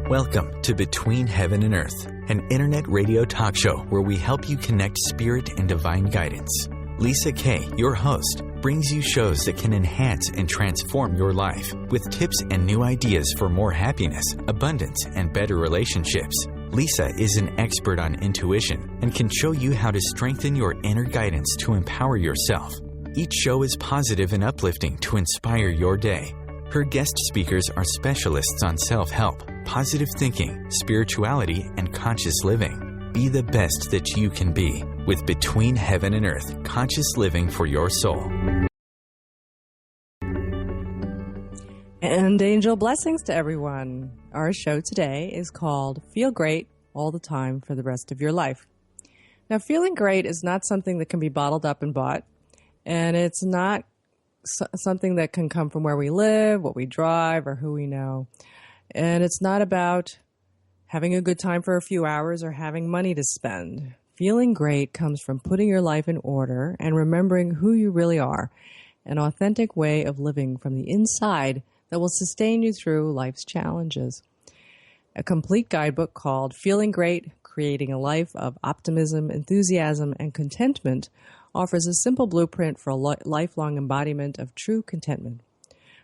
Welcome to Between Heaven and Earth, an internet radio talk show where we help you connect spirit and divine guidance. Lisa Kay, your host, brings you shows that can enhance and transform your life with tips and new ideas for more happiness, abundance, and better relationships. Lisa is an expert on intuition and can show you how to strengthen your inner guidance to empower yourself. Each show is positive and uplifting to inspire your day. Her guest speakers are specialists on self-help, positive thinking, spirituality, and conscious living. Be the best that you can be with Between Heaven and Earth, conscious living for your soul. And angel blessings to everyone. Our show today is called Feel Great All the Time for the Rest of Your Life. Now, feeling great is not something that can be bottled up and bought, and it's not something that can come from where we live, what we drive, or who we know. And it's not about having a good time for a few hours or having money to spend. Feeling great comes from putting your life in order and remembering who you really are, an authentic way of living from the inside that will sustain you through life's challenges. A complete guidebook called Feeling Great, Creating a Life of Optimism, Enthusiasm, and Contentment offers a simple blueprint for a lifelong embodiment of true contentment.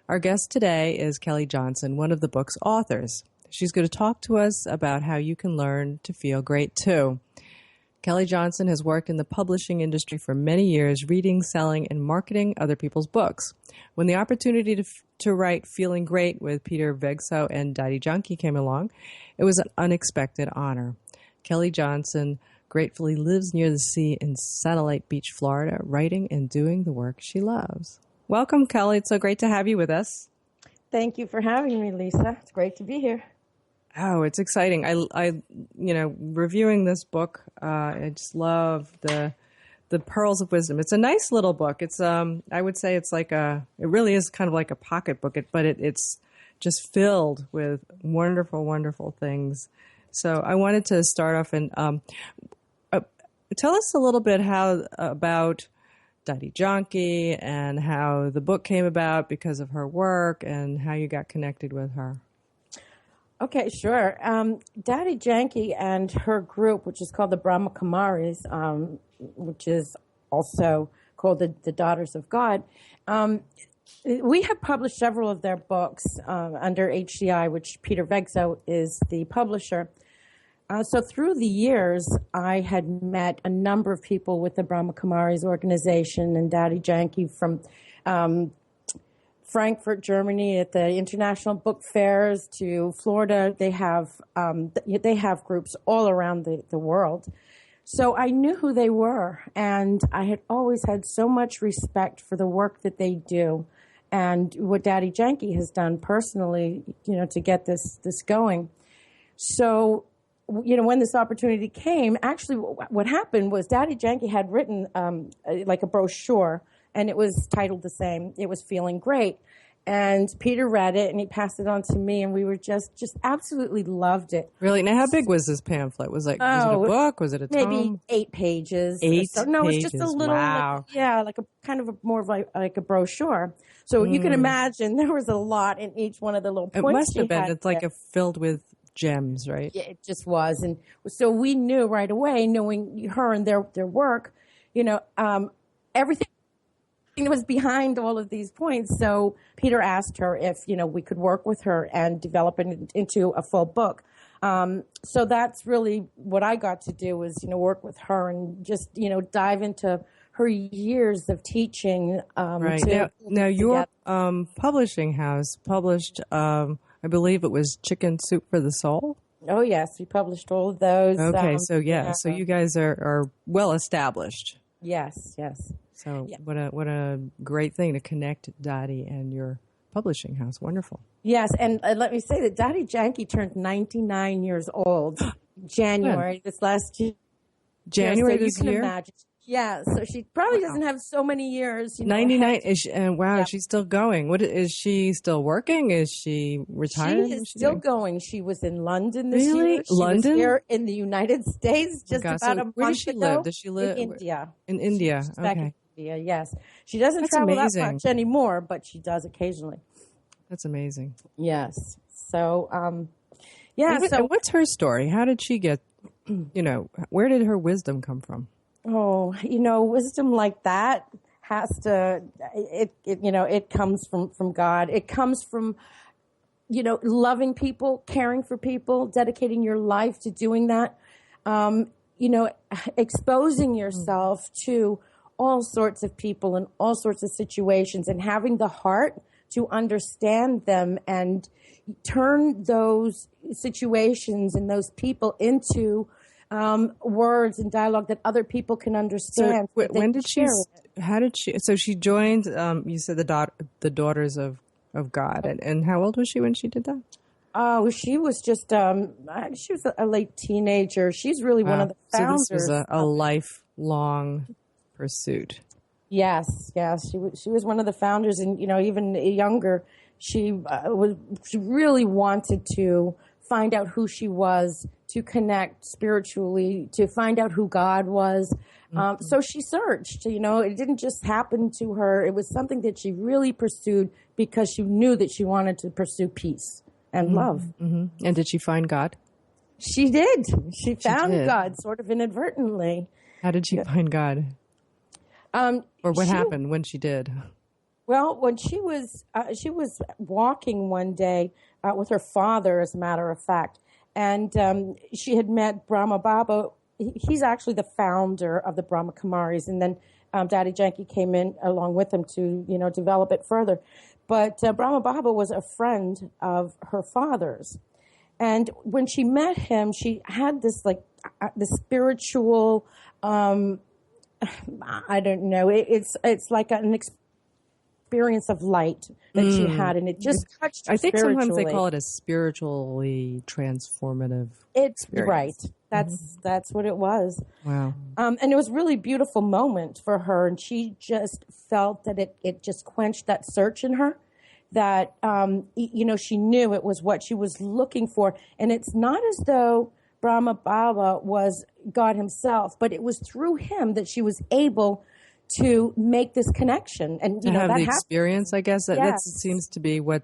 Our guest today is Kelly Johnson, one of the book's authors. She's going to talk to us about how you can learn to feel great too. Kelly Johnson has worked in the publishing industry for many years, reading, selling, and marketing other people's books. When the opportunity to write Feeling Great with Peter Vegso and Dadi Janki came along, it was an unexpected honor. Kelly Johnson gratefully lives near the sea in Satellite Beach, Florida, writing and doing the work she loves. Welcome, Kelly. It's so great to have you with us. Thank you for having me, Lisa. It's great to be here. Oh, it's exciting. I reviewing this book, I just love the pearls of wisdom. It's a nice little book. It's, I would say it's like it really is kind of like a pocketbook, but it's just filled with wonderful, wonderful things. So I wanted to start off and tell us a little bit about Dadi Janki and how the book came about because of her work and how you got connected with her. Okay, sure. Dadi Janki and her group, which is called the Brahma Kumaris, which is also called the Daughters of God, we have published several of their books under HCI, which Peter Vegso is the publisher. So through the years, I had met a number of people with the Brahma Kumaris organization and Dadi Janki from Frankfurt, Germany, at the international book fairs to Florida. They have groups all around the world. So I knew who they were, and I had always had so much respect for the work that they do and what Dadi Janki has done personally, to get this going. So, when this opportunity came, actually what happened was Dadi Janki had written like a brochure, and it was titled the same. It was Feeling Great. And Peter read it, and he passed it on to me, and we were just absolutely loved it. Really? Now, how big was this pamphlet? Was it a book? Was it a tome? Maybe 8 pages. 8 pages. No, it's just a little, wow. like a kind of more of like a brochure. So you can imagine there was a lot in each one of the little points. It must have been. It's like filled with gems, right? Yeah, it just was. And so we knew right away, knowing her and their work, everything that was behind all of these points. So Peter asked her if, we could work with her and develop it into a full book. So that's really what I got to do was, work with her and just, dive into her years of teaching. Right. Now your publishing house published, I believe it was Chicken Soup for the Soul. Oh, yes. We published all of those. Okay. So you guys are well established. Yes. So what a great thing to connect Dadi and your publishing house. Wonderful. Yes, and let me say that Dadi Janki turned 99 years old January this last year. January so this you can year? Imagine. Yeah, so she probably doesn't have so many years. 99, wow, she's still going. Is she still working? Is she retired? She is still going. She was in London this year. She London? was here in the United States just about a month ago. Where does she live? Does she live in India? In India, She's back okay. in India, yes. She doesn't That's travel amazing. that much anymore, but she does occasionally. That's amazing. Yes. So, Yeah. And what's her story? How did she get, where did her wisdom come from? Oh, wisdom like that has to, it comes from God. It comes from, loving people, caring for people, dedicating your life to doing that. Exposing yourself to all sorts of people and all sorts of situations, and having the heart to understand them and turn those situations and those people into words and dialogue that other people can understand. So so she joined, you said the Daughters of God. And how old was she when she did that? Oh, she was just, she was a late teenager. She's really one of the founders. So this was a lifelong pursuit. Yes. She was one of the founders, and, even younger, she really wanted to find out who she was, to connect spiritually, to find out who God was. So she searched, it didn't just happen to her. It was something that she really pursued because she knew that she wanted to pursue peace and love. Mm-hmm. And did she find God? She did. She found God sort of inadvertently. How did she find God? Or what happened when she did? Well, when she was walking one day with her father, as a matter of fact, and she had met Brahma Baba. He's actually the founder of the Brahma Kumaris, and then Dadi Janki came in along with him to develop it further. But Brahma Baba was a friend of her father's, and when she met him, she had this the spiritual. I don't know. It's like an experience of light that she had, and it just touched her. I think sometimes they call it a spiritually transformative. It's experience. Right. That's what it was. Wow. And it was a really beautiful moment for her, and she just felt that it just quenched that search in her. That she knew it was what she was looking for, and it's not as though Brahma Baba was God himself, but it was through him that she was able to make this connection. And to have that the experience, I guess that seems to be what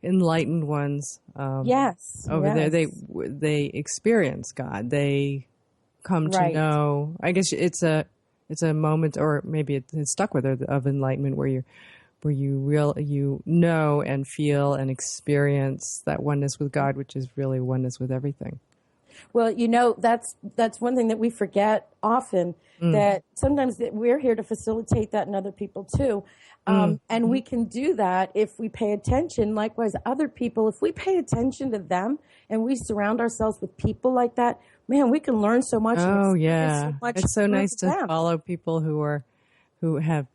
enlightened ones over there they experience God. They come to know. I guess it's a moment, or maybe it's stuck with her, of enlightenment, where you know and feel and experience that oneness with God, which is really oneness with everything. Well, that's one thing that we forget often, that sometimes that we're here to facilitate that in other people too. And we can do that if we pay attention. Likewise, other people, if we pay attention to them and we surround ourselves with people like that, man, we can learn so much. Oh, yeah. It's so nice to them. follow people who have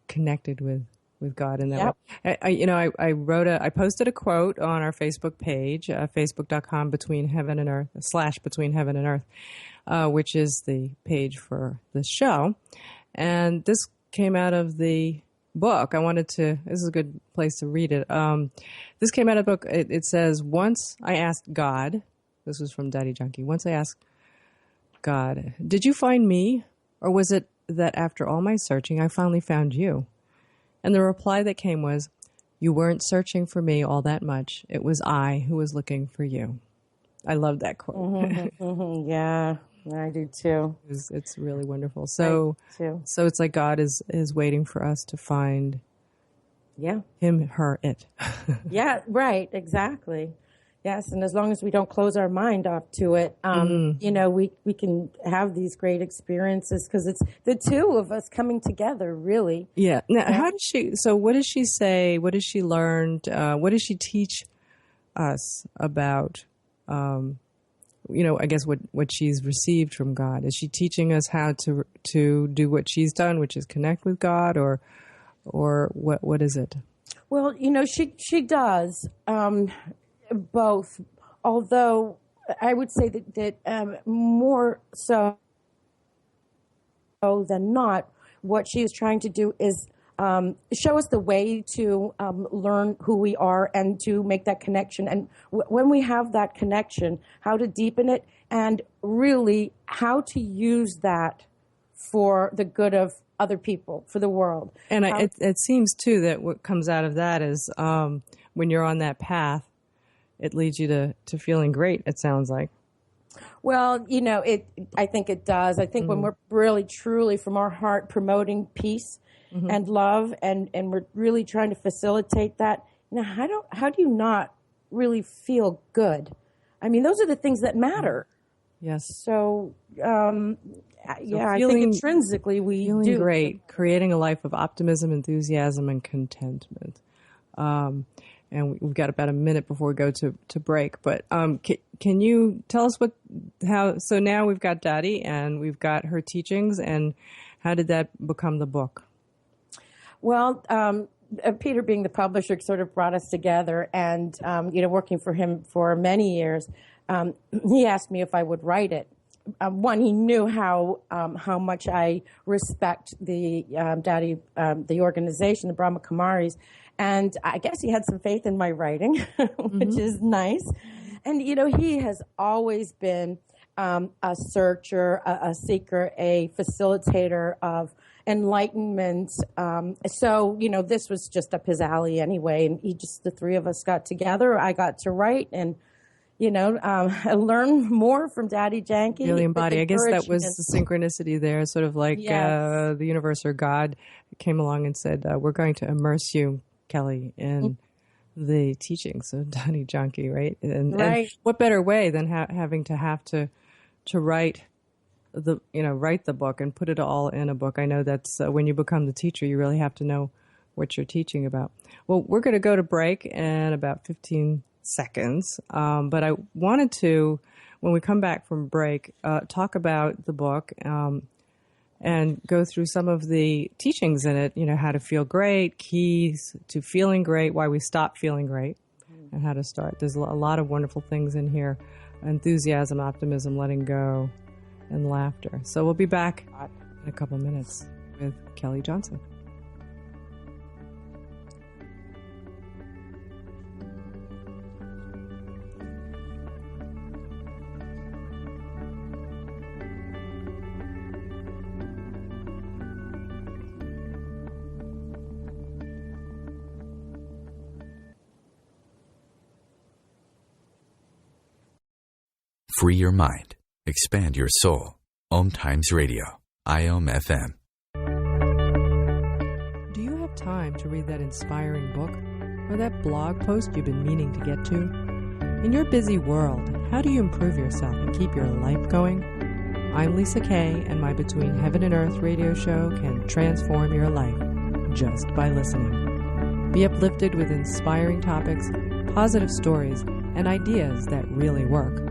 connected with God in that way. I posted a quote on our Facebook page, facebook.com between heaven and earth, /between heaven and earth, which is the page for the show. And this came out of the book. This is a good place to read it. This came out of the book. It says, once I asked God, this was from Dadi Janki, once I asked God, did you find me? Or was it that after all my searching, I finally found you? And the reply that came was, you weren't searching for me all that much. It was I who was looking for you. I love that quote. Yeah, I do too. It's really wonderful. So it's like God is waiting for us to find him, her, it. Yeah, right, exactly. Yes, and as long as we don't close our mind off to it, we can have these great experiences, because it's the two of us coming together, really. Yeah. Now, what does she say? What has she learned? What does she teach us about, I guess what she's received from God? Is she teaching us how to do what she's done, which is connect with God, or what is it? Well, she does. Both, although I would say that more so than not, what she is trying to do is show us the way to learn who we are and to make that connection. And when we have that connection, how to deepen it, and really how to use that for the good of other people, for the world. And it seems, too, that what comes out of that is when you're on that path, it leads you to feeling great, it sounds like. Well, I think it does. I think when we're really, truly from our heart promoting peace and love, and we're really trying to facilitate that, how do you not really feel good? I mean, those are the things that matter. Yes. So, I think intrinsically we feeling do. Great, creating a life of optimism, enthusiasm, and contentment. And we've got about a minute before we go to break. But can you tell us so now we've got Dadi and we've got her teachings, and how did that become the book? Well, Peter, being the publisher, sort of brought us together, and working for him for many years, he asked me if I would write it. One, he knew how much I respect the Dadi, the organization, the Brahma Kumaris, and I guess he had some faith in my writing, which is nice. And he has always been a searcher, a seeker, a facilitator of enlightenment. So, this was just up his alley anyway. And the three of us got together. I got to write and, I learned more from Dadi Janki. Really embody. I guess that was the synchronicity there, sort of like the universe or God came along and said, we're going to immerse you, Kelly, in the teachings of Dadi Janki, right? And what better way than having to write the book and put it all in a book. I know that's when you become the teacher, you really have to know what you're teaching about. Well, we're going to go to break in about 15 seconds. But I wanted to, when we come back from break, talk about the book and go through some of the teachings in it, how to feel great, keys to feeling great, why we stop feeling great, and how to start. There's a lot of wonderful things in here: enthusiasm, optimism, letting go, and laughter. So we'll be back in a couple minutes with Kelly Johnson. Free your mind. Expand your soul. OMTimes Radio. IOM FM. Do you have time to read that inspiring book or that blog post you've been meaning to get to? In your busy world, how do you improve yourself and keep your life going? I'm Lisa Kay, and my Between Heaven and Earth radio show can transform your life just by listening. Be uplifted with inspiring topics, positive stories, and ideas that really work.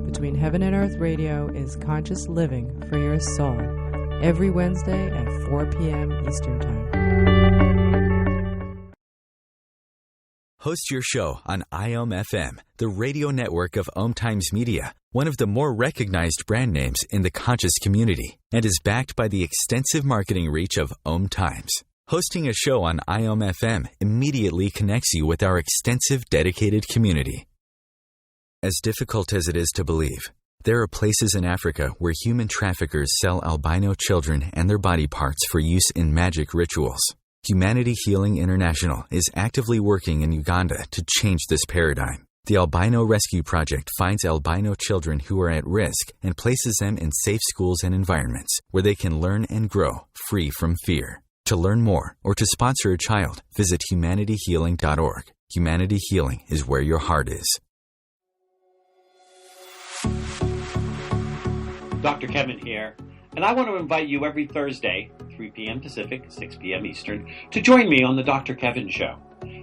Between Heaven and Earth Radio is conscious living for your soul, every Wednesday at 4 p.m. Eastern Time. Host your show on IOM FM, the radio network of OMTimes Media, one of the more recognized brand names in the conscious community, and is backed by the extensive marketing reach of OMTimes. Hosting a show on IOM FM immediately connects you with our extensive dedicated community. As difficult as it is to believe, there are places in Africa where human traffickers sell albino children and their body parts for use in magic rituals. Humanity Healing International is actively working in Uganda to change this paradigm. The Albino Rescue Project finds albino children who are at risk and places them in safe schools and environments where they can learn and grow free from fear. To learn more or to sponsor a child, visit humanityhealing.org. Humanity Healing is where your heart is. Dr. Kevin here, and I want to invite you every Thursday, 3 p.m. Pacific, 6 p.m. Eastern, to join me on the Dr. Kevin Show,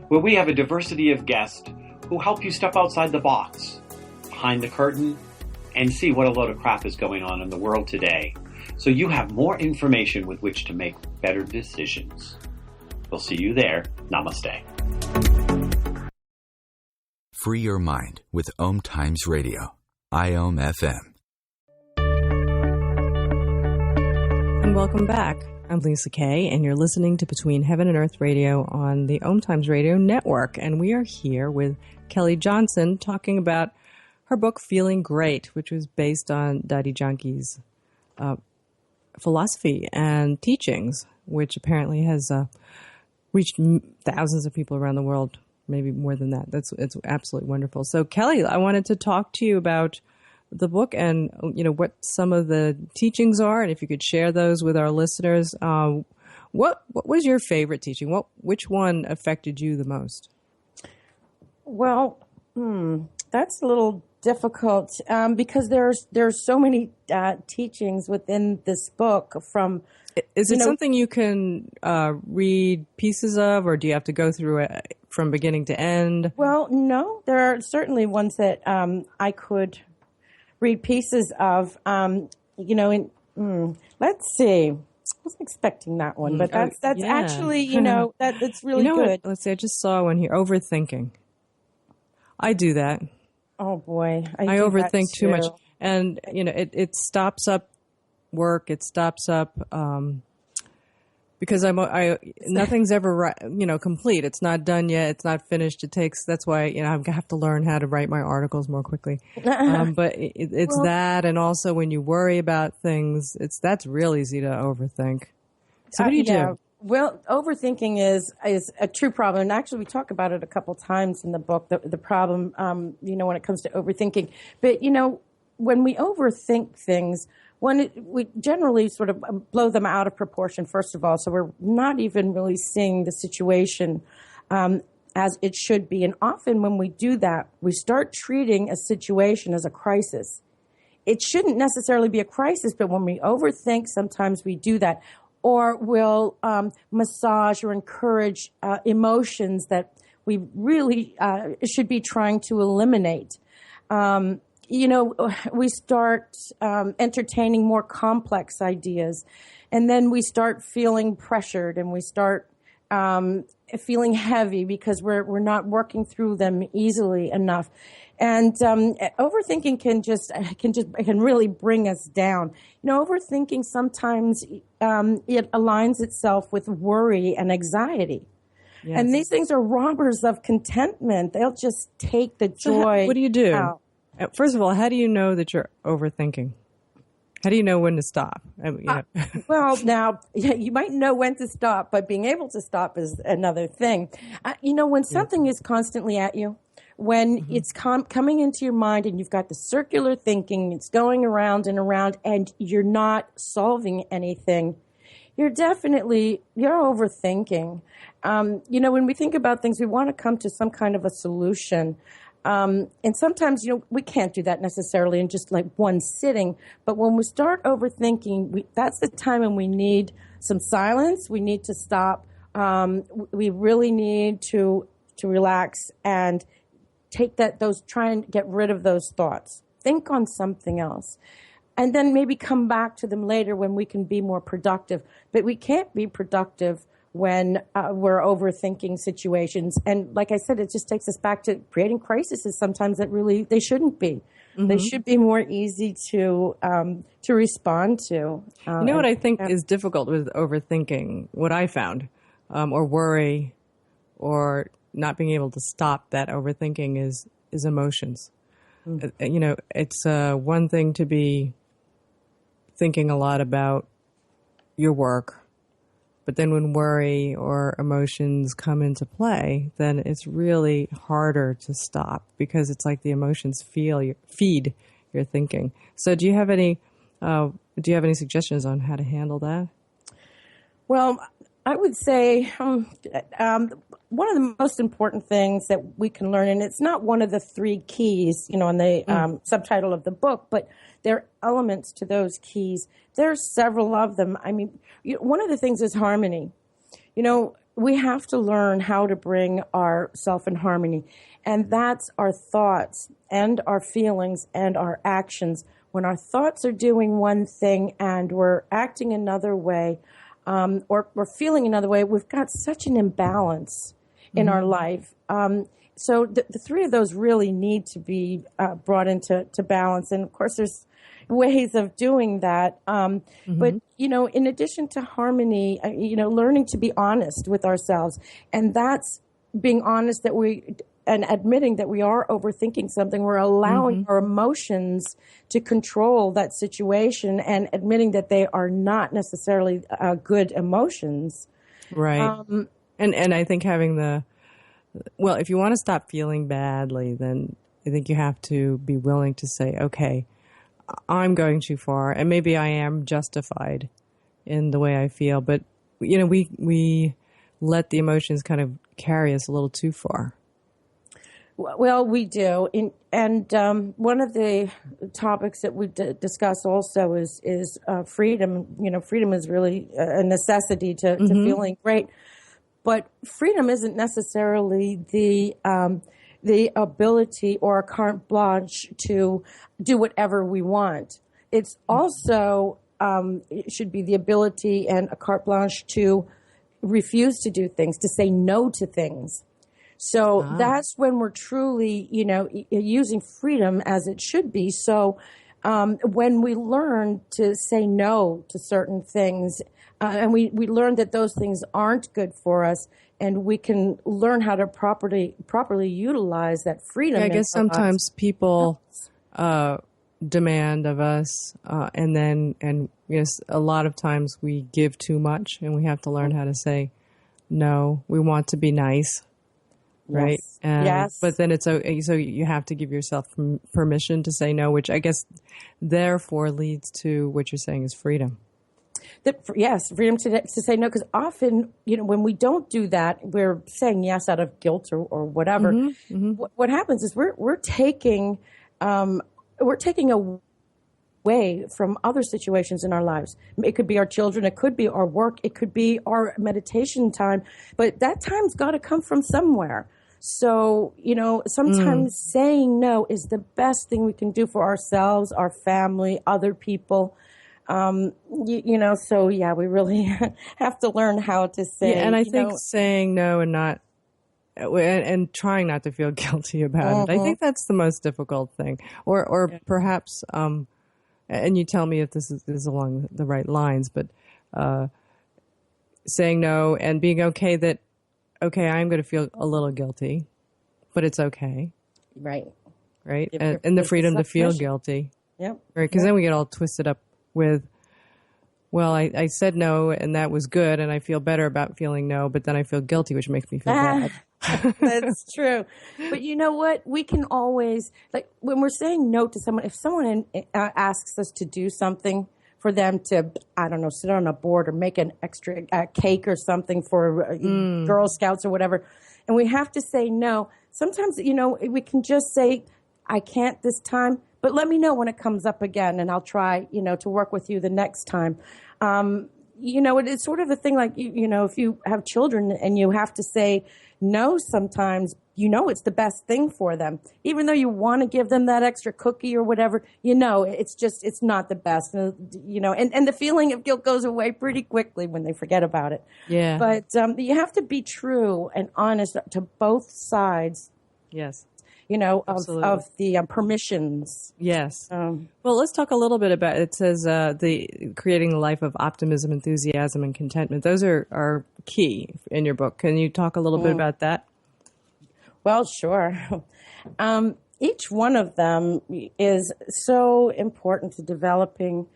where we have a diversity of guests who help you step outside the box, behind the curtain, and see what a load of crap is going on in the world today, so you have more information with which to make better decisions. We'll see you there. Namaste. Free your mind with OMTimes Radio. IOM FM. And welcome back. I'm Lisa Kay, and you're listening to Between Heaven and Earth Radio on the OMTimes Radio Network. And we are here with Kelly Johnson talking about her book, Feeling Great, which was based on Dadi Janki's philosophy and teachings, which apparently has reached thousands of people around the world maybe more than that. It's absolutely wonderful. So Kelly, I wanted to talk to you about the book and, what some of the teachings are, and if you could share those with our listeners. What was your favorite teaching? Which one affected you the most? Well, that's a little difficult because there's so many teachings within this book. Is it something you can read pieces of, or do you have to go through it from beginning to end? Well, no, there are certainly ones that I could read pieces of. Let's see. I wasn't expecting that one, but that's actually, that's really good. Let's see. I just saw one here. Overthinking. I do that. Oh boy, I overthink too much, and it stops up work. It stops up because nothing's ever complete. It's not done yet. It's not finished. That's why I have to learn how to write my articles more quickly. But it's that, and also when you worry about things, that's real easy to overthink. So what do you do? Well, overthinking is a true problem, and actually we talk about it a couple times in the book. The problem, when it comes to overthinking. But when we overthink things, we generally sort of blow them out of proportion, first of all, so we're not even really seeing the situation as it should be. And often when we do that, we start treating a situation as a crisis. It shouldn't necessarily be a crisis, but when we overthink, sometimes we do that. Or we'll massage or encourage emotions that we really should be trying to eliminate. We start entertaining more complex ideas, and then we start feeling pressured, and we start feeling heavy because we're not working through them easily enough. And overthinking can really bring us down. Overthinking sometimes it aligns itself with worry and anxiety. Yes. And these things are robbers of contentment. They'll just take the joy. What do you do? out. First of all, how do you know that you're overthinking? How do you know when to stop? Well, now, you might know when to stop, but being able to stop is another thing. When something is constantly at you, when it's coming into your mind and you've got the circular thinking, it's going around and around, and you're not solving anything, you're overthinking. When we think about things, we want to come to some kind of a solution. And sometimes, we can't do that necessarily in just like one sitting. But when we start overthinking, that's the time when we need some silence. We need to stop. We really need to relax and try and get rid of those thoughts. Think on something else. And then maybe come back to them later when we can be more productive. But we can't be productive when we're overthinking situations. And like I said, it just takes us back to creating crises sometimes that really, they shouldn't be. Mm-hmm. They should be more easy to respond to. What I think is difficult with overthinking, what I found, or worry, or not being able to stop that overthinking is emotions. Mm-hmm. It's one thing to be thinking a lot about your work, but then when worry or emotions come into play, then it's really harder to stop because it's like the emotions feed your thinking. So do you have any suggestions on how to handle that? Well, I would say one of the most important things that we can learn, and it's not one of the 3 keys, on the subtitle of the book, but there are elements to those keys. There are several of them. I mean, one of the things is harmony. We have to learn how to bring ourself in harmony, and that's our thoughts and our feelings and our actions. When our thoughts are doing one thing and we're acting another way, or we're feeling another way, we've got such an imbalance in our life. So the 3 of those really need to be brought into balance. And of course, there's ways of doing that. But, in addition to harmony, learning to be honest with ourselves. And that's being honest and admitting that we are overthinking something. We're allowing our emotions to control that situation and admitting that they are not necessarily good emotions. Right. And I think having the well, if you want to stop feeling badly, then I think you have to be willing to say, okay, I'm going too far, and maybe I am justified in the way I feel, but we let the emotions kind of carry us a little too far. Well, we do, and one of the topics that we discuss also is freedom. Freedom is really a necessity to feeling great, but freedom isn't necessarily the ability or a carte blanche to do whatever we want. It's also it should be the ability and a carte blanche to refuse to do things, to say no to things. So that's when we're truly, using freedom as it should be. So when we learn to say no to certain things, and we learn that those things aren't good for us, and we can learn how to properly utilize that freedom. Yeah, I guess sometimes people demand of us, and yes, a lot of times we give too much, and we have to learn how to say no. We want to be nice. Right. Yes. Yes. But then so you have to give yourself permission to say no, which I guess therefore leads to what you're saying is freedom. Yes, freedom to say no, because often, when we don't do that, we're saying yes out of guilt or whatever. What happens is we're taking away from other situations in our lives. It could be our children, it could be our work, it could be our meditation time, but that time's got to come from somewhere. So, sometimes saying no is the best thing we can do for ourselves, our family, other people. So we really have to learn how to say. Yeah, and I think saying no and trying not to feel guilty about it. I think that's the most difficult thing. Or perhaps, and you tell me if this is along the right lines, but saying no and being okay that, okay, I'm going to feel a little guilty, but it's okay. Right. Right. And the freedom to feel guilty. Yep. Right. Because then we get all twisted up with, well, I said no and that was good and I feel better about feeling no, but then I feel guilty, which makes me feel bad. That's true. But you know what? We can always, when we're saying no to someone, if someone asks us to do something for them to, I don't know, sit on a board or make an extra cake or something for Girl Scouts or whatever, and we have to say no, sometimes, we can just say, I can't this time, but let me know when it comes up again and I'll try, to work with you the next time. It's sort of a thing like, if you have children and you have to say no sometimes, it's the best thing for them. Even though you want to give them that extra cookie or whatever, it's not the best. And the feeling of guilt goes away pretty quickly when they forget about it. Yeah. But you have to be true and honest to both sides. Yes. Of the permissions. Yes. Well, let's talk a little bit about, it says creating a life of optimism, enthusiasm, and contentment. Those are key in your book. Can you talk a little bit about that? Well, sure. Each one of them is so important to developing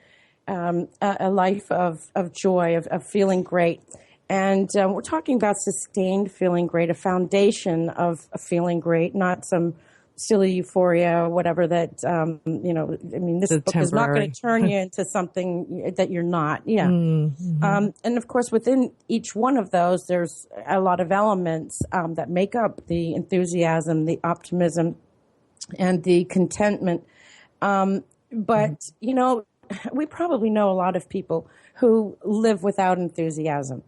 a life of joy, of feeling great. And we're talking about sustained feeling great, a foundation of feeling great, not some silly euphoria or whatever that, this book is not going to turn you into something that you're not. Yeah. And of course, within each one of those, there's a lot of elements that make up the enthusiasm, the optimism, and the contentment. But we probably know a lot of people who live without enthusiasm.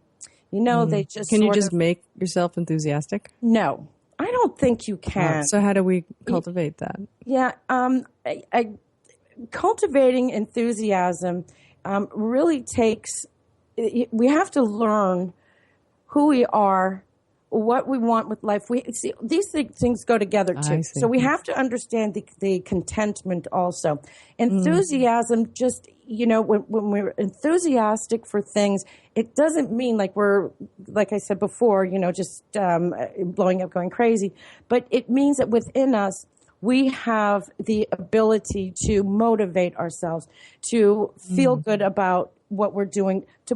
They just Can you just make yourself enthusiastic? No, I don't think you can. So how do we cultivate that? Yeah, cultivating enthusiasm really takes, we have to learn who we are, what we want with life. These things go together too. So we have to understand the contentment also. Enthusiasm just, when we're enthusiastic for things, it doesn't mean like we're, like I said before, just blowing up, going crazy. But it means that within us, we have the ability to motivate ourselves, to feel good about what we're doing, to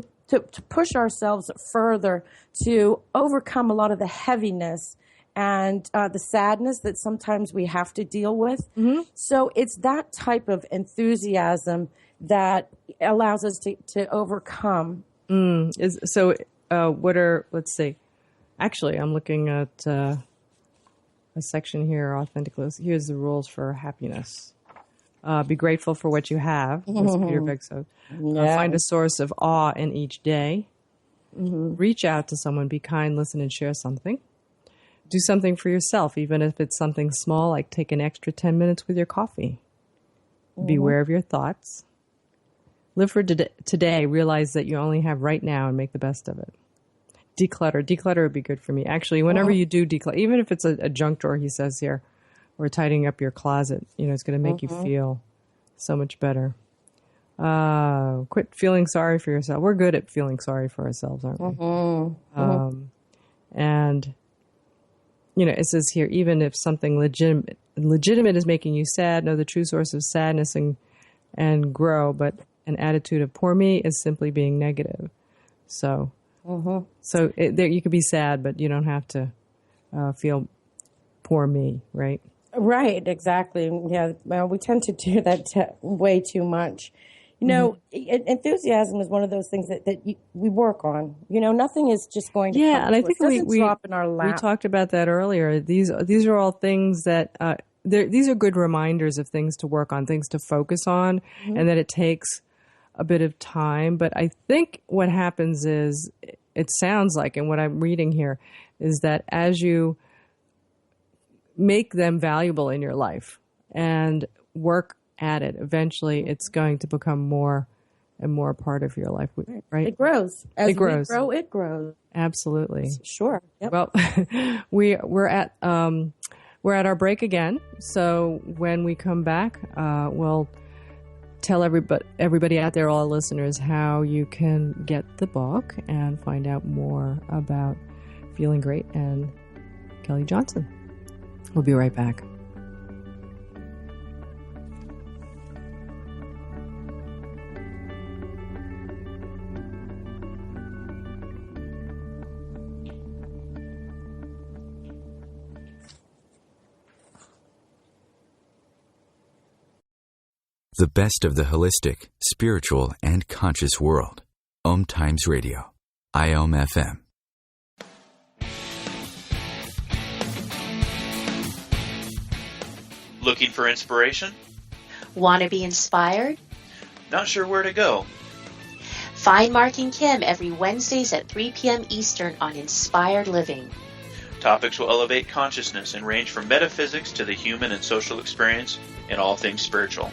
push ourselves further, to overcome a lot of the heaviness and the sadness that sometimes we have to deal with. Mm-hmm. So it's that type of enthusiasm that allows us to overcome. Let's see. Actually, I'm looking at a section here, authentically. Here's the rules for happiness. Be grateful for what you have. That's Peter Begso. Find a source of awe in each day. Mm-hmm. Reach out to someone. Be kind, listen, and share something. Do something for yourself, even if it's something small, like take an extra 10 minutes with your coffee. Mm-hmm. Be aware of your thoughts. Live for today. Realize that you only have right now and make the best of it. Declutter. Declutter would be good for me. Actually, whenever you do declutter, even if it's a junk drawer, he says here, or tidying up your closet, it's going to make you feel so much better. Quit feeling sorry for yourself. We're good at feeling sorry for ourselves, aren't we? And, it says here, even if something legitimate is making you sad, know the true source of sadness and grow, but an attitude of poor me is simply being negative. So, you could be sad, but you don't have to feel poor me, right? Right, exactly. Yeah, well, we tend to do that way too much. Enthusiasm is one of those things that we work on. Nothing is just going to come and I think we drop in our lap. We talked about that earlier. These are all things that these are good reminders of things to work on, things to focus on, and that it takes a bit of time. But I think what happens is, it sounds like, and what I'm reading here, is that as you make them valuable in your life and work at it, eventually it's going to become more and more a part of your life, right? It grows. As it grows. We grow, it grows. Absolutely. Sure. Yep. Well, we're at our break again. So when we come back, we'll tell everybody out there, all our listeners, how you can get the book and find out more about Feeling Great and Kelly Johnson. We'll be right back. The best of the holistic, spiritual, and conscious world. OMTimes Radio. IOM FM. Looking for inspiration? Want to be inspired? Not sure where to go? Find Mark and Kim every Wednesdays at 3 p.m. Eastern on Inspired Living. Topics will elevate consciousness and range from metaphysics to the human and social experience and all things spiritual.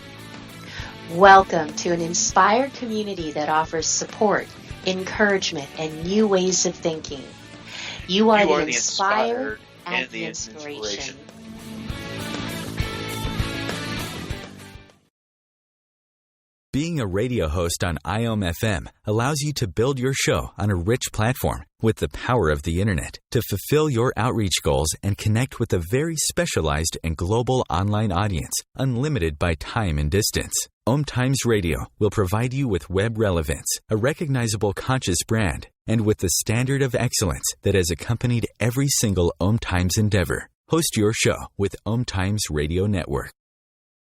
Welcome to an inspired community that offers support, encouragement, and new ways of thinking. You are the inspired and the inspiration. Being a radio host on IOM FM allows you to build your show on a rich platform with the power of the internet to fulfill your outreach goals and connect with a very specialized and global online audience, unlimited by time and distance. OMTimes Radio will provide you with web relevance, a recognizable conscious brand, and with the standard of excellence that has accompanied every single OMTimes endeavor. Host your show with OMTimes Radio Network.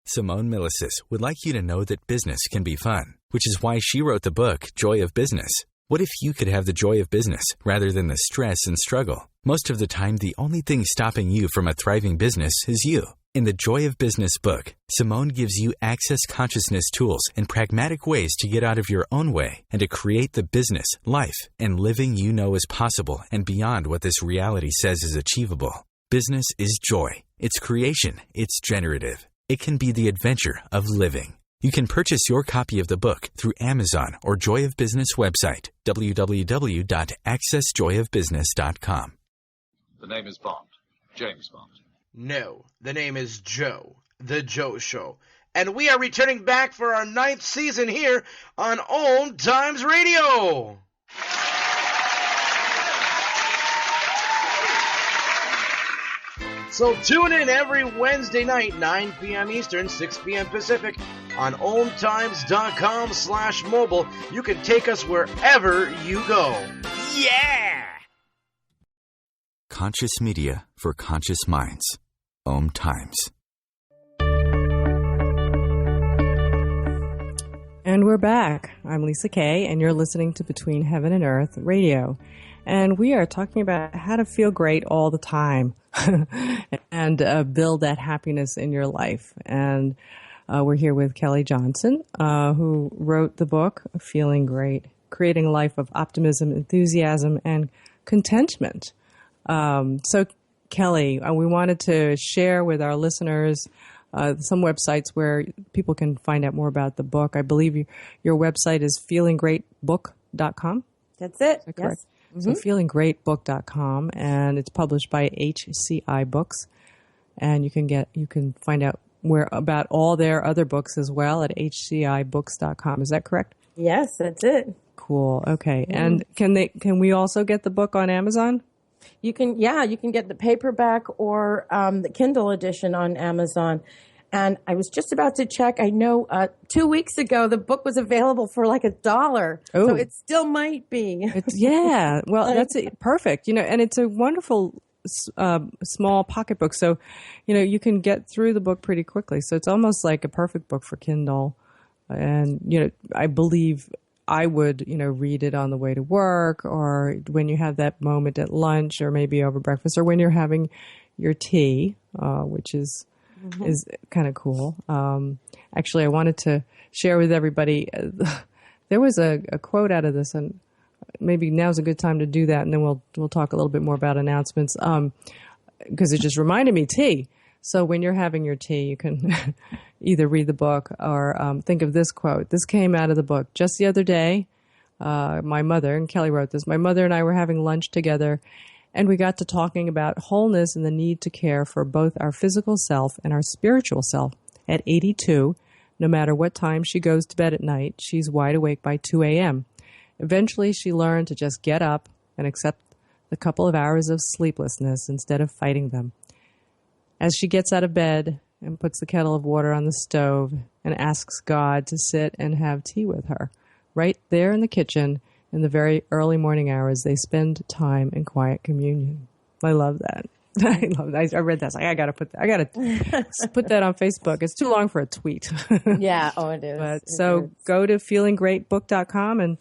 Simone Milasas would like you to know that business can be fun, which is why she wrote the book, Joy of Business. What if you could have the joy of business rather than the stress and struggle? Most of the time, the only thing stopping you from a thriving business is you. In the Joy of Business book, Simone gives you access consciousness tools and pragmatic ways to get out of your own way and to create the business, life, and living you know is possible and beyond what this reality says is achievable. Business is joy. It's creation. It's generative. It can be the adventure of living. You can purchase your copy of the book through Amazon or Joy of Business website, www.accessjoyofbusiness.com. The name is Bond. James Bond. No, the name is Joe, The Joe Show. And we are returning back for our 9th season here on OMTimes Radio. So tune in every Wednesday night, 9 p.m. Eastern, 6 p.m. Pacific, on OMTimes.com/mobile. You can take us wherever you go. Yeah! Conscious media for conscious minds. OMTimes. And we're back. I'm Lisa Kay, and you're listening to Between Heaven and Earth Radio. And we are talking about how to feel great all the time and build that happiness in your life. And we're here with Kelly Johnson, who wrote the book, Feeling Great, Creating a Life of Optimism, Enthusiasm, and Contentment. So, Kelly, we wanted to share with our listeners some websites where people can find out more about the book. I believe your website is feelinggreatbook.com. That's it. Is that correct? Yes. So feelinggreatbook.com, and it's published by HCI Books, and you can find out about all their other books as well at hcibooks.com. Is that correct? Yes, that's it. Cool. Okay. And can we also get the book on Amazon? You can get the paperback or the Kindle edition on Amazon. And I was just about to check. I know 2 weeks ago the book was available for like $1. Oh. So it still might be. Yeah. Well, that's perfect. And it's a wonderful small pocketbook. So, you can get through the book pretty quickly. So it's almost like a perfect book for Kindle. And, I believe I would, read it on the way to work, or when you have that moment at lunch, or maybe over breakfast, or when you're having your tea, which is kind of cool. Actually, I wanted to share with everybody, there was a quote out of this, and maybe now's a good time to do that, and then we'll talk a little bit more about announcements, because it just reminded me, tea. So when you're having your tea, you can either read the book or think of this quote. This came out of the book. Just the other day, my mother, and Kelly wrote this, my mother and I were having lunch together, and we got to talking about wholeness and the need to care for both our physical self and our spiritual self. At 82, no matter what time she goes to bed at night, she's wide awake by 2 a.m. Eventually, she learned to just get up and accept the couple of hours of sleeplessness instead of fighting them. As she gets out of bed and puts the kettle of water on the stove and asks God to sit and have tea with her, right there in the kitchen, in the very early morning hours, they spend time in quiet communion. I love that. I love that. I read that. I was like, I got to put that on Facebook. It's too long for a tweet. Yeah. Oh, it is. But go to feelinggreatbook.com and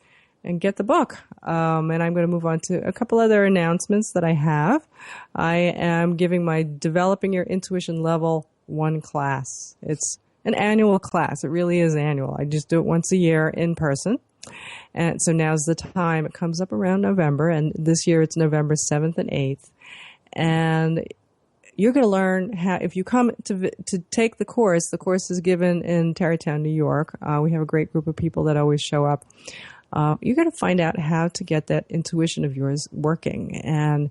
get the book. And I'm going to move on to a couple other announcements that I have. I am giving my Developing Your Intuition Level 1 class. It's an annual class. It really is annual. I just do it once a year in person. And so now's the time. It comes up around November, and this year it's November 7th and 8th. And you're going to learn how, if you come to take the course is given in Tarrytown, New York. We have a great group of people that always show up. You're going to find out how to get that intuition of yours working. And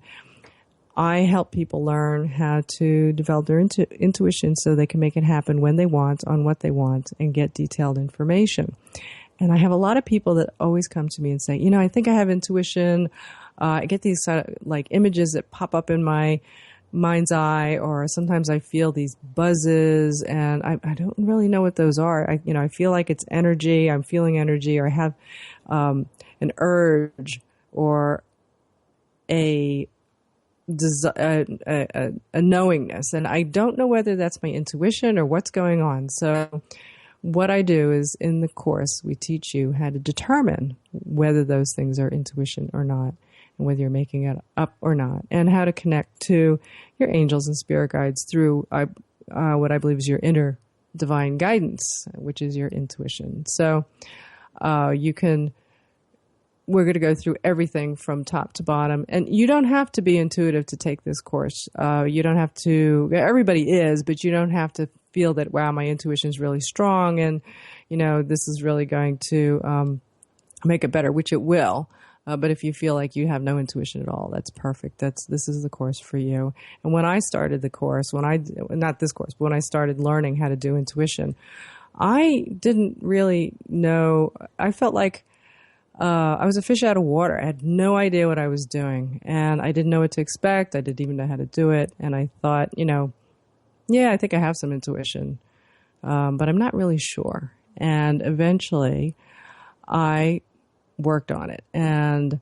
I help people learn how to develop their intuition so they can make it happen when they want, on what they want, and get detailed information. And I have a lot of people that always come to me and say, I think I have intuition. I get these like images that pop up in my mind's eye, or sometimes I feel these buzzes, and I don't really know what those are. I feel like it's energy. I'm feeling energy, or I have an urge, or a knowingness, and I don't know whether that's my intuition or what's going on. So what I do is, in the course, we teach you how to determine whether those things are intuition or not, and whether you're making it up or not, and how to connect to your angels and spirit guides through what I believe is your inner divine guidance, which is your intuition. So we're going to go through everything from top to bottom, and you don't have to be intuitive to take this course. You don't have to, everybody is, but you don't have to feel that, wow, my intuition is really strong, and, this is really going to make it better, which it will. But if you feel like you have no intuition at all, that's perfect. This is the course for you. And when I started the course, when I started learning how to do intuition, I didn't really know. I felt like I was a fish out of water. I had no idea what I was doing, and I didn't know what to expect. I didn't even know how to do it. And I thought, I think I have some intuition, but I'm not really sure. And eventually I worked on it, and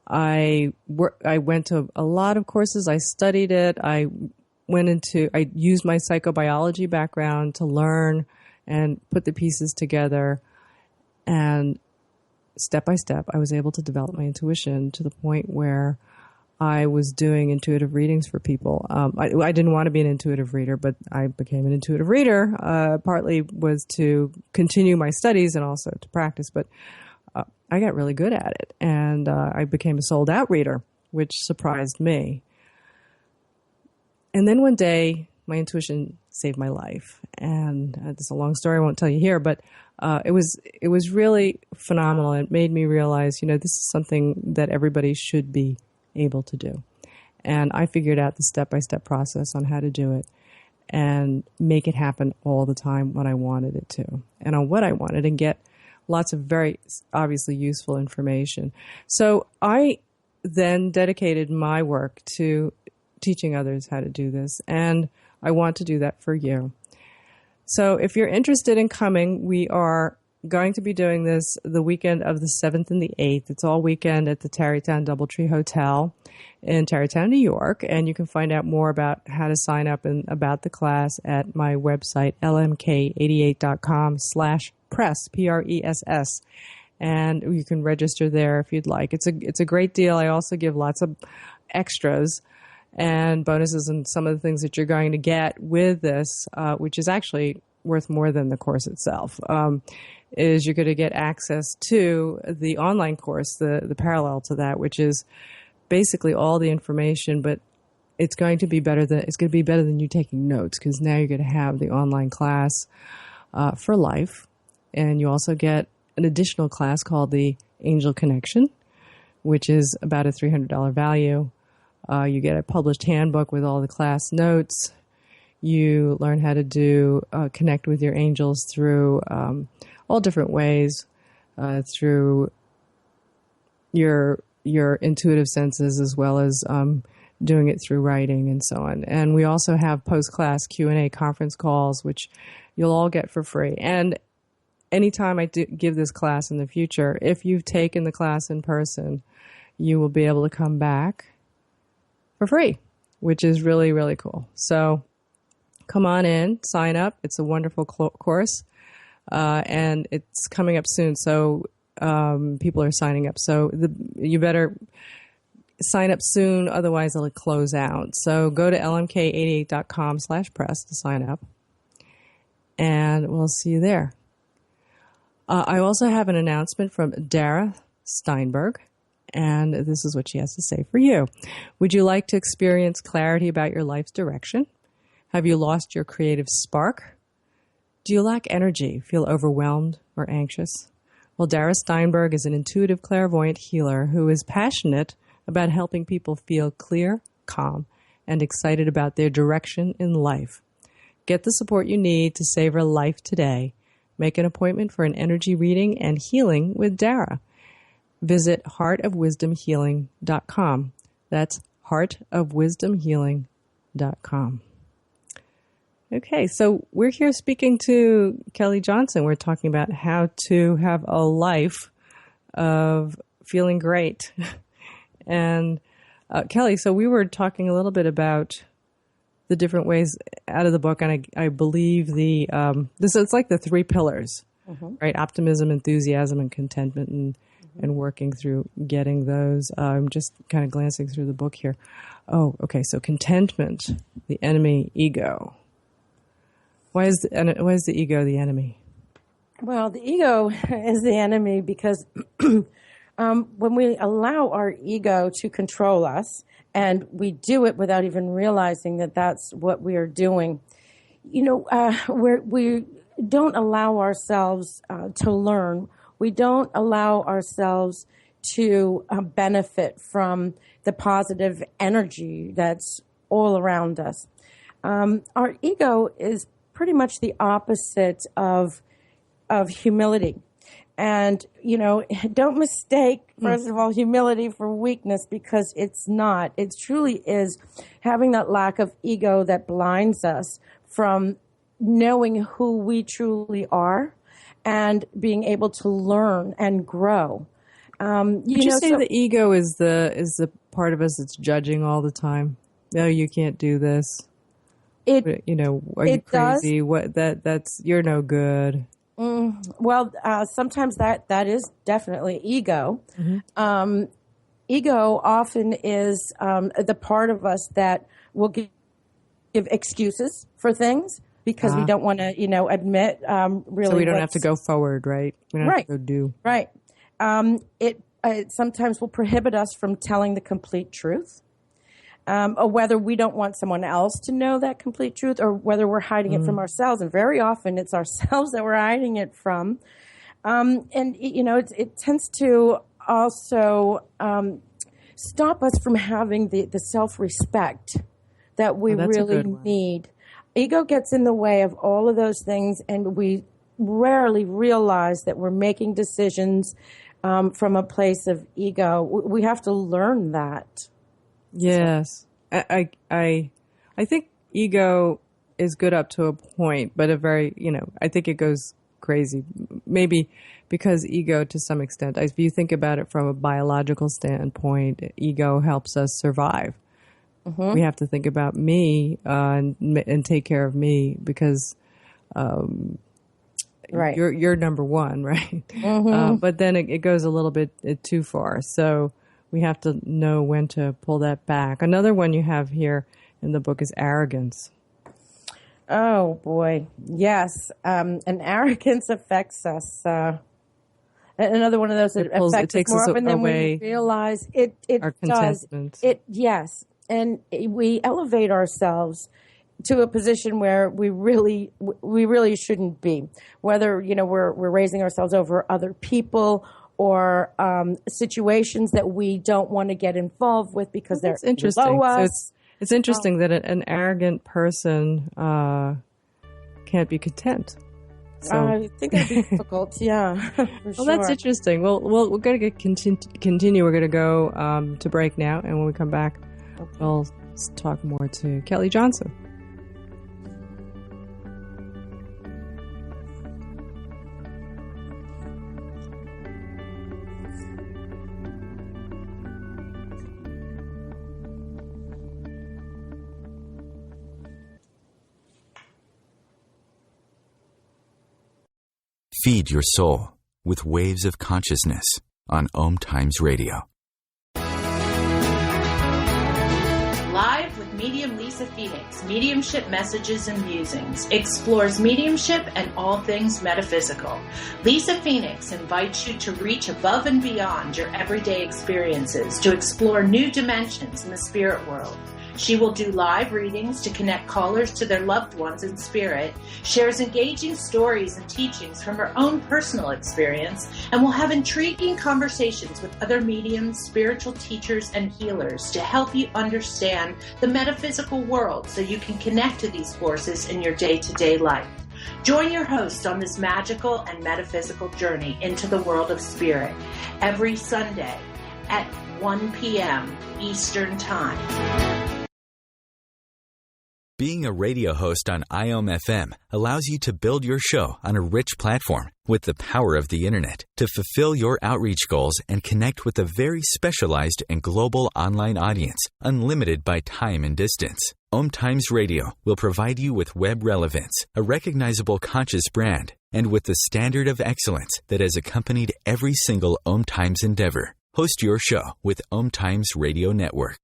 I went to a lot of courses. I studied it. I used my psychobiology background to learn and put the pieces together. And step by step, I was able to develop my intuition to the point where I was doing intuitive readings for people. I didn't want to be an intuitive reader, but I became an intuitive reader. Partly was to continue my studies and also to practice, but I got really good at it. And I became a sold out reader, which surprised me. And then one day, my intuition saved my life. And this is a long story, I won't tell you here, but it was really phenomenal. It made me realize, this is something that everybody should be able to do. And I figured out the step-by-step process on how to do it and make it happen all the time when I wanted it to and on what I wanted, and get lots of very obviously useful information. So I then dedicated my work to teaching others how to do this, and I want to do that for you. So if you're interested in coming, we are going to be doing this the weekend of the 7th and the 8th. It's all weekend at the Tarrytown Doubletree Hotel in Tarrytown, New York. And you can find out more about how to sign up and about the class at my website, lmk88.com/press, Press. And you can register there if you'd like. It's a great deal. I also give lots of extras and bonuses and some of the things that you're going to get with this, which is actually worth more than the course itself, is you're going to get access to the online course, the parallel to that, which is basically all the information, but it's going to be better than you taking notes, because now you're going to have the online class for life. And you also get an additional class called the Angel Connection, which is about a $300 value. You get a published handbook with all the class notes. You learn how to connect with your angels through all different ways, through your intuitive senses, as well as doing it through writing and so on. And we also have post-class Q&A conference calls, which you'll all get for free. And anytime I give this class in the future, if you've taken the class in person, you will be able to come back for free, which is really, really cool. So come on in, sign up. It's a wonderful course, and it's coming up soon. So people are signing up. So you better sign up soon, otherwise it'll close out. So go to lmk88.com/press to sign up, and we'll see you there. I also have an announcement from Dara Steinberg, and this is what she has to say for you. Would you like to experience clarity about your life's direction? Have you lost your creative spark? Do you lack energy, feel overwhelmed or anxious? Well, Dara Steinberg is an intuitive clairvoyant healer who is passionate about helping people feel clear, calm, and excited about their direction in life. Get the support you need to savor life today. Make an appointment for an energy reading and healing with Dara. Visit heartofwisdomhealing.com. That's heartofwisdomhealing.com. Okay, so we're here speaking to Kelly Johnson. We're talking about how to have a life of feeling great. And Kelly, so we were talking a little bit about the different ways out of the book, and I believe it's like the 3 pillars, right? Optimism, enthusiasm, and contentment, and working through getting those. I'm just kind of glancing through the book here. Oh, okay. So contentment, the enemy, ego. Why is the ego the enemy? Well, the ego is the enemy because when we allow our ego to control us, and we do it without even realizing that that's what we are doing, we don't allow ourselves to learn. We don't allow ourselves to benefit from the positive energy that's all around us. Our ego is pretty much the opposite of humility. And, don't mistake, first of all, humility for weakness, because it's not. It truly is having that lack of ego that blinds us from knowing who we truly are and being able to learn and grow. Would you say the ego is the part of us that's judging all the time? No, you can't do this. Are you crazy? That's you're no good. Well, sometimes that is definitely ego. Mm-hmm. Ego often is the part of us that will give excuses for things because we don't want to, admit really. So we don't have to go forward, right? We don't have to go do. Right. It sometimes will prohibit us from telling the complete truth. Or whether we don't want someone else to know that complete truth, or whether we're hiding it from ourselves. And very often it's ourselves that we're hiding it from. It tends to also stop us from having the self-respect that we really need. Ego gets in the way of all of those things, and we rarely realize that we're making decisions from a place of ego. We have to learn that. Yes. I think ego is good up to a point, but I think it goes crazy. Maybe because ego, to some extent, if you think about it from a biological standpoint, ego helps us survive. Mm-hmm. We have to think about me and take care of me because you're number one, right? Mm-hmm. But then it goes a little bit too far. So we have to know when to pull that back. Another one you have here in the book is arrogance. Oh, boy. Yes. And arrogance affects us. Another one of those that affects us more often than we realize. It our does. Contentment. Yes. And we elevate ourselves to a position where we really shouldn't be. Whether, we're raising ourselves over other people or situations that we don't want to get involved with because they're below us. So it's interesting that an arrogant person can't be content. So. I think that'd be difficult, yeah. Well, that's interesting. Well, we're going to continue. We're going to go to break now, and when we come back, we'll talk more to Kelly Johnson. Feed your soul with Waves of Consciousness on OMTimes Radio. Live with medium Lisa Phoenix, Mediumship Messages and Musings, explores mediumship and all things metaphysical. Lisa Phoenix invites you to reach above and beyond your everyday experiences, to explore new dimensions in the spirit world. She will do live readings to connect callers to their loved ones in spirit, shares engaging stories and teachings from her own personal experience, and will have intriguing conversations with other mediums, spiritual teachers, and healers to help you understand the metaphysical world so you can connect to these forces in your day-to-day life. Join your host on this magical and metaphysical journey into the world of spirit every Sunday at 1 p.m. Eastern Time. Being a radio host on IOM-FM allows you to build your show on a rich platform with the power of the internet to fulfill your outreach goals and connect with a very specialized and global online audience, unlimited by time and distance. OMTimes Radio will provide you with web relevance, a recognizable conscious brand, and with the standard of excellence that has accompanied every single OMTimes endeavor. Host your show with OMTimes Radio Network.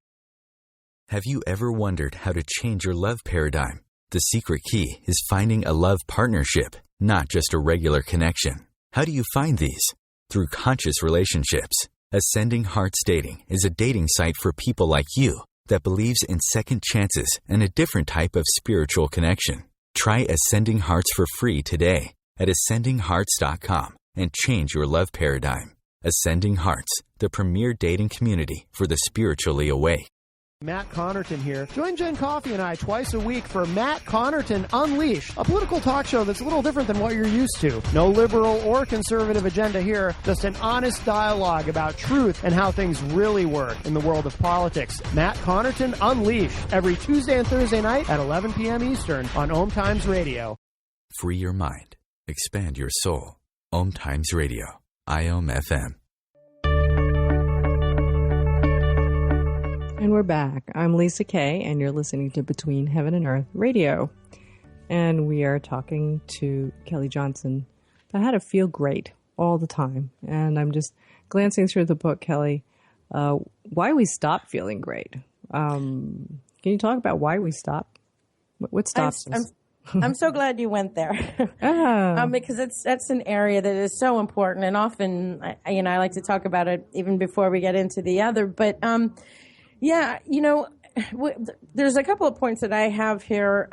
Have you ever wondered how to change your love paradigm? The secret key is finding a love partnership, not just a regular connection. How do you find these? Through conscious relationships. Ascending Hearts Dating is a dating site for people like you that believes in second chances and a different type of spiritual connection. Try Ascending Hearts for free today at ascendinghearts.com and change your love paradigm. Ascending Hearts, the premier dating community for the spiritually awake. Matt Connerton here. Join Jen Coffey and I twice a week for Matt Connerton Unleashed, a political talk show that's a little different than what you're used to. No liberal or conservative agenda here, just an honest dialogue about truth and how things really work in the world of politics. Matt Connerton Unleashed, every Tuesday and Thursday night at 11 p.m. Eastern on OMTimes Radio. Free your mind. Expand your soul. OMTimes Radio. IOM-FM. And we're back. I'm Lisa Kay, and you're listening to Between Heaven and Earth Radio. And we are talking to Kelly Johnson about how to feel great all the time. And I'm just glancing through the book, Kelly, why we stop feeling great. Can you talk about why we stop? What stops us? I'm so glad you went there, because that's an area that is so important, and often, I like to talk about it even before we get into the other. But there's a couple of points that I have here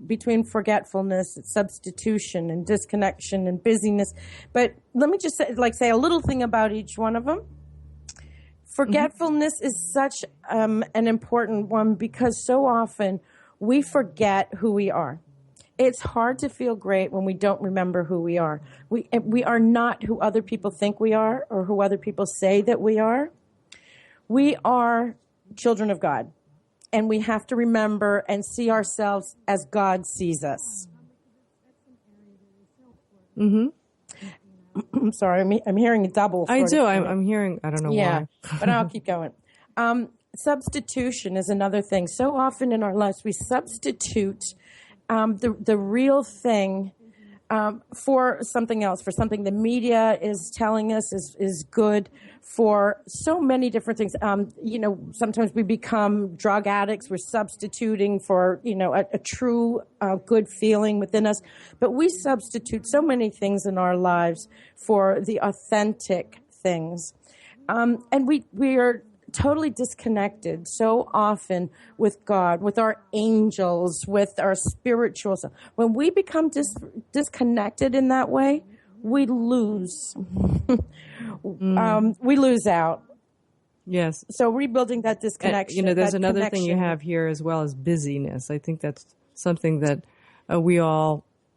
between forgetfulness, substitution, and disconnection, and busyness. But let me just say a little thing about each one of them. Forgetfulness is such an important one because so often we forget who we are. It's hard to feel great when we don't remember who we are. We are not who other people think we are or who other people say that we are. We are children of God, and we have to remember and see ourselves as God sees us. Mm-hmm. I'm sorry, I'm hearing a double. I do. I'm hearing, I don't know why. But I'll keep going. Substitution is another thing. So often in our lives, we substitute the real thing for something else, for something the media is telling us is good, for so many different things. Sometimes we become drug addicts. We're substituting for, a true good feeling within us. But we substitute so many things in our lives for the authentic things. And we are totally disconnected so often with God, with our angels, with our spiritual self. When we become disconnected in that way, we lose. We lose out. Yes. So rebuilding that disconnection. There's another thing you have here as well as busyness. I think that's something that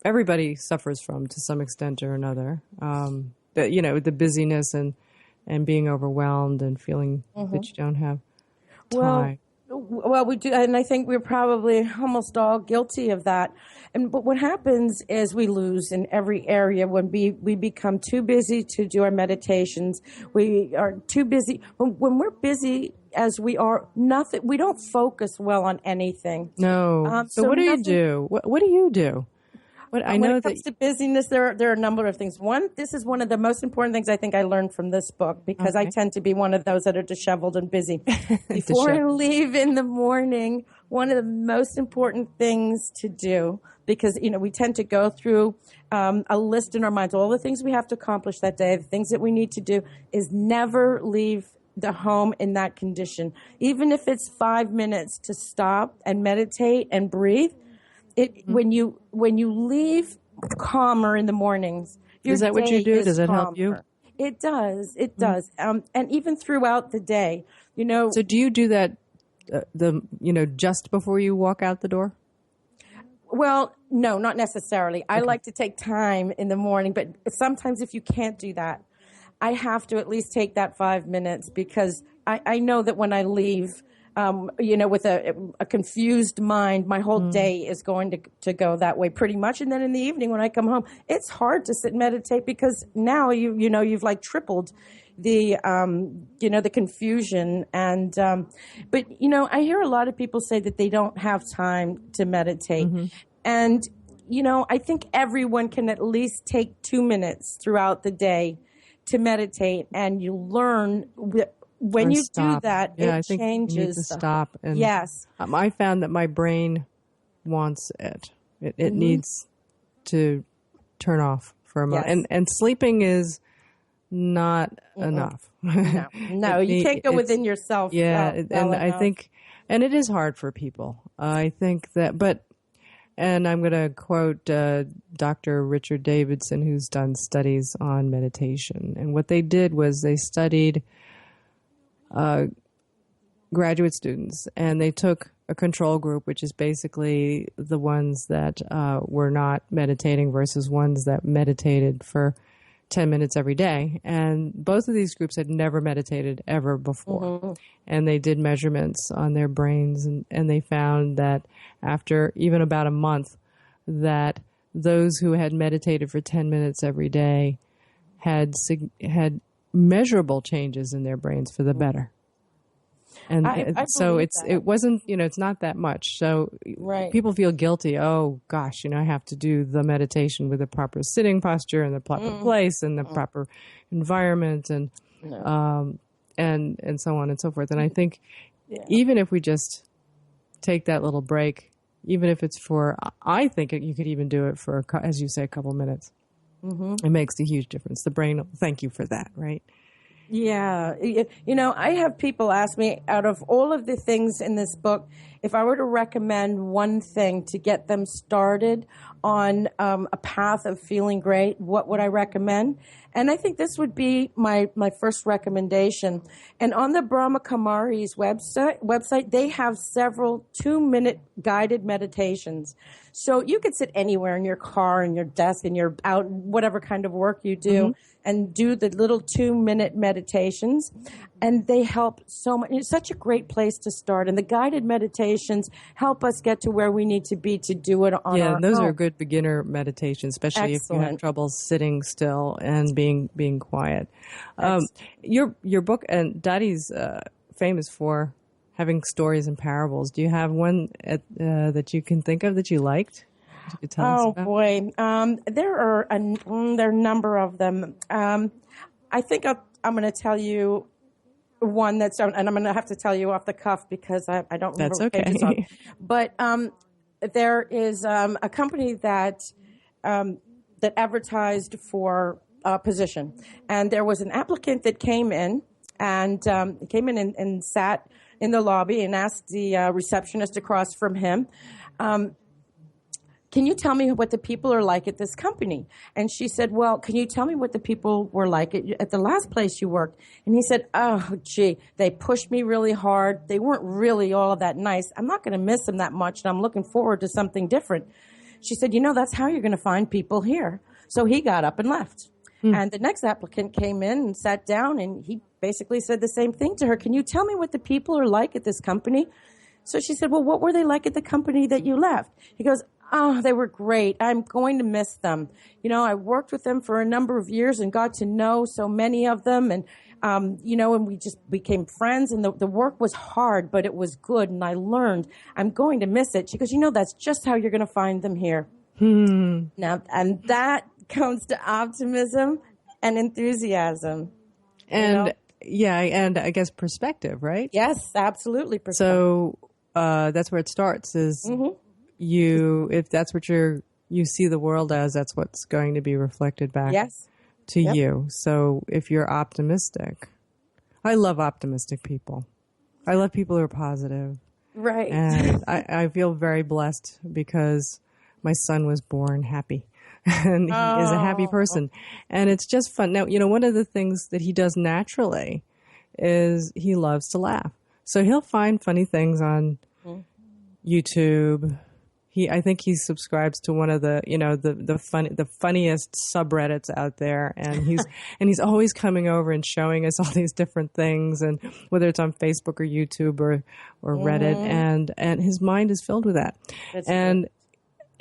everybody suffers from to some extent or another. But the busyness and being overwhelmed and feeling that you don't have time. Well, we do, and I think we're probably almost all guilty of that. But what happens is we lose in every area when we become too busy to do our meditations. We are too busy. When we're busy as we are, we don't focus well on anything. No. So what do you do? What do you do? When it comes to busyness, there are a number of things. This is one of the most important things I think I learned from this book, because I tend to be one of those that are disheveled and busy. Before I leave in the morning, one of the most important things to do, because, we tend to go through a list in our minds, all the things we have to accomplish that day, the things that we need to do, is never leave the home in that condition. Even if it's 5 minutes to stop and meditate and breathe, when you leave calmer in the mornings, is that what you do? Does it help you? It does. It does. And even throughout the day, So do you do that, just before you walk out the door? Well, no, not necessarily. I like to take time in the morning, but sometimes if you can't do that, I have to at least take that 5 minutes, because I know that when I leave, with a confused mind, my whole day is going to go that way pretty much. And then in the evening when I come home, it's hard to sit and meditate, because now you've like tripled the confusion. And, but I hear a lot of people say that they don't have time to meditate. And, I think everyone can at least take 2 minutes throughout the day to meditate, and you learn when you do that, it changes. You need to stop. And yes. I found that my brain wants it. It needs to turn off for a moment. Yes. And sleeping is not enough. No, you can't go within yourself. Yeah, I think, and it is hard for people. I think that, and I'm going to quote Dr. Richard Davidson, who's done studies on meditation. And what they did was they studied graduate students, and they took a control group, which is basically the ones that were not meditating versus ones that meditated for 10 minutes every day. And both of these groups had never meditated ever before. And they did measurements on their brains, and they found that after even about a month, that those who had meditated for 10 minutes every day had measurable changes in their brains for the better. And so it wasn't, it's not that much. So right. People feel guilty. Oh gosh, I have to do the meditation with the proper sitting posture and the proper place and the proper environment and so on and so forth. And I think even if we just take that little break, even if it's I think you could even do it for, as you say, a couple minutes. Mm-hmm. It makes a huge difference. The brain will thank you for that, right? Yeah. I have people ask me, out of all of the things in this book, if I were to recommend one thing to get them started on a path of feeling great, what would I recommend? And I think this would be my first recommendation. And on the Brahma Kumari's website, they have several 2-minute guided meditations. So you could sit anywhere in your car, in your desk, in your out, whatever kind of work you do, and do the little 2-minute meditations. And they help so much. It's such a great place to start. And the guided meditations help us get to where we need to be to do it on our own. Yeah, those are good beginner meditations, especially if you have trouble sitting still and being quiet. Your book, and Dadi's famous for having stories and parables. Do you have one that you can think of that you liked? You could tell us about? Boy, there are a number of them. I think I'm going to tell you one that's, and I'm going to have to tell you off the cuff because I don't remember what page it's on. But there is a company that advertised for a position, and there was an applicant that came in and sat in the lobby and asked the receptionist across from him, can you tell me what the people are like at this company? And she said, well, can you tell me what the people were like at the last place you worked? And he said, oh, gee, they pushed me really hard. They weren't really all that nice. I'm not going to miss them that much, and I'm looking forward to something different. She said, that's how you're going to find people here. So he got up and left. And the next applicant came in and sat down, and he basically said the same thing to her. Can you tell me what the people are like at this company? So she said, well, what were they like at the company that you left? He goes, oh, they were great. I'm going to miss them. I worked with them for a number of years and got to know so many of them. And, and we just became friends. And the work was hard, but it was good. And I learned. I'm going to miss it. She goes, that's just how you're going to find them here. Now, and that comes to optimism and enthusiasm. And, and I guess perspective, right? Yes, absolutely. Perspective. So that's where it starts is if that's what you see the world as, that's what's going to be reflected back to you. So if you're optimistic, I love optimistic people. I love people who are positive. Right. And I feel very blessed because my son was born happy. And he is a happy person. And it's just fun. Now, one of the things that he does naturally is he loves to laugh. So he'll find funny things on YouTube. I think he subscribes to one of the, the funniest subreddits out there. And he's always coming over and showing us all these different things, and whether it's on Facebook or YouTube or Reddit. And his mind is filled with that. That's and good.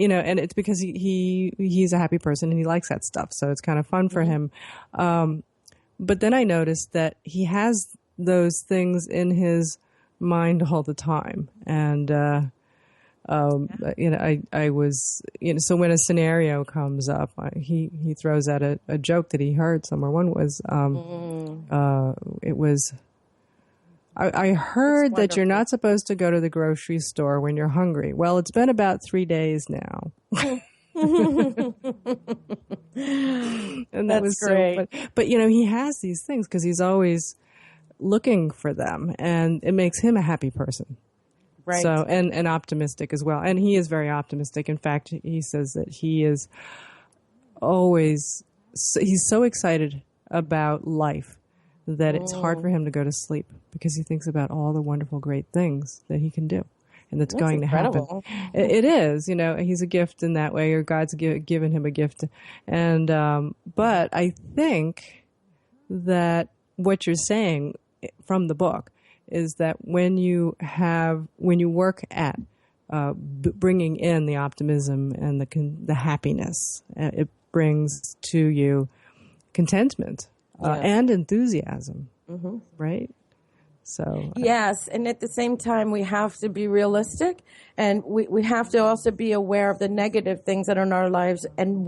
And it's because he's a happy person and he likes that stuff. So it's kind of fun for him. But then I noticed that he has those things in his mind all the time. And, I was, so when a scenario comes up, he throws out a joke that he heard somewhere. One was, it was, I heard that you're not supposed to go to the grocery store when you're hungry. Well, it's been about 3 days now. And that was great. So, but he has these things because he's always looking for them, and it makes him a happy person. Right. So, and optimistic as well. And he is very optimistic. In fact, he says that he is he's so excited about life that it's hard for him to go to sleep because he thinks about all the wonderful, great things that he can do and that's going incredible. To happen. It is, he's a gift in that way, or God's given him a gift. And, but I think that what you're saying from the book is that when you work at bringing in the optimism and the happiness, it brings to you contentment and enthusiasm, right? So yes, and at the same time, we have to be realistic, and we have to also be aware of the negative things that are in our lives and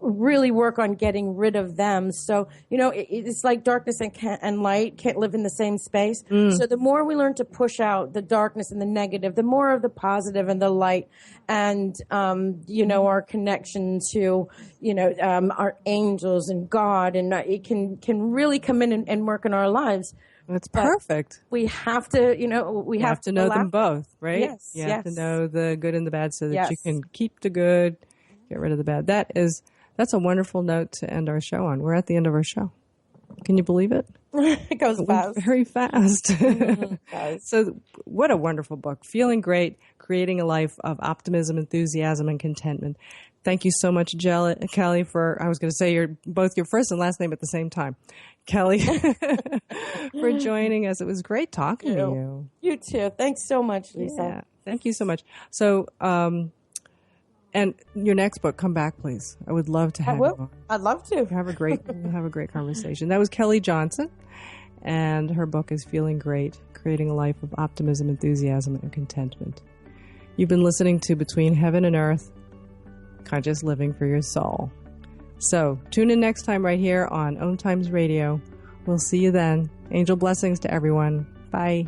really work on getting rid of them. So, it's like darkness and light can't live in the same space. So the more we learn to push out the darkness and the negative, the more of the positive and the light and, our connection to, our angels and God, and it can really come in and work in our lives. That's perfect. We have to, we have to know them both, right? Yes. You have to know the good and the bad so that you can keep the good, get rid of the bad. That's a wonderful note to end our show on. We're at the end of our show. Can you believe it? It goes fast. Very fast. Mm-hmm. So what a wonderful book. Feeling Great, Creating a Life of Optimism, Enthusiasm, and Contentment. Thank you so much, Kelly, for, I was going to say both your first and last name at the same time. Kelly, for joining us. It was great talking to you. You too. Thanks so much, Lisa. Yeah, thank you so much. So, and your next book, come back, please. I would love to have you on. I'd love to. Have a great conversation. That was Kelly Johnson, and her book is Feeling Great, Creating a Life of Optimism, Enthusiasm, and Contentment. You've been listening to Between Heaven and Earth, Conscious Living for Your Soul. So tune in next time right here on OMTimes Radio. We'll see you then. Angel blessings to everyone. Bye.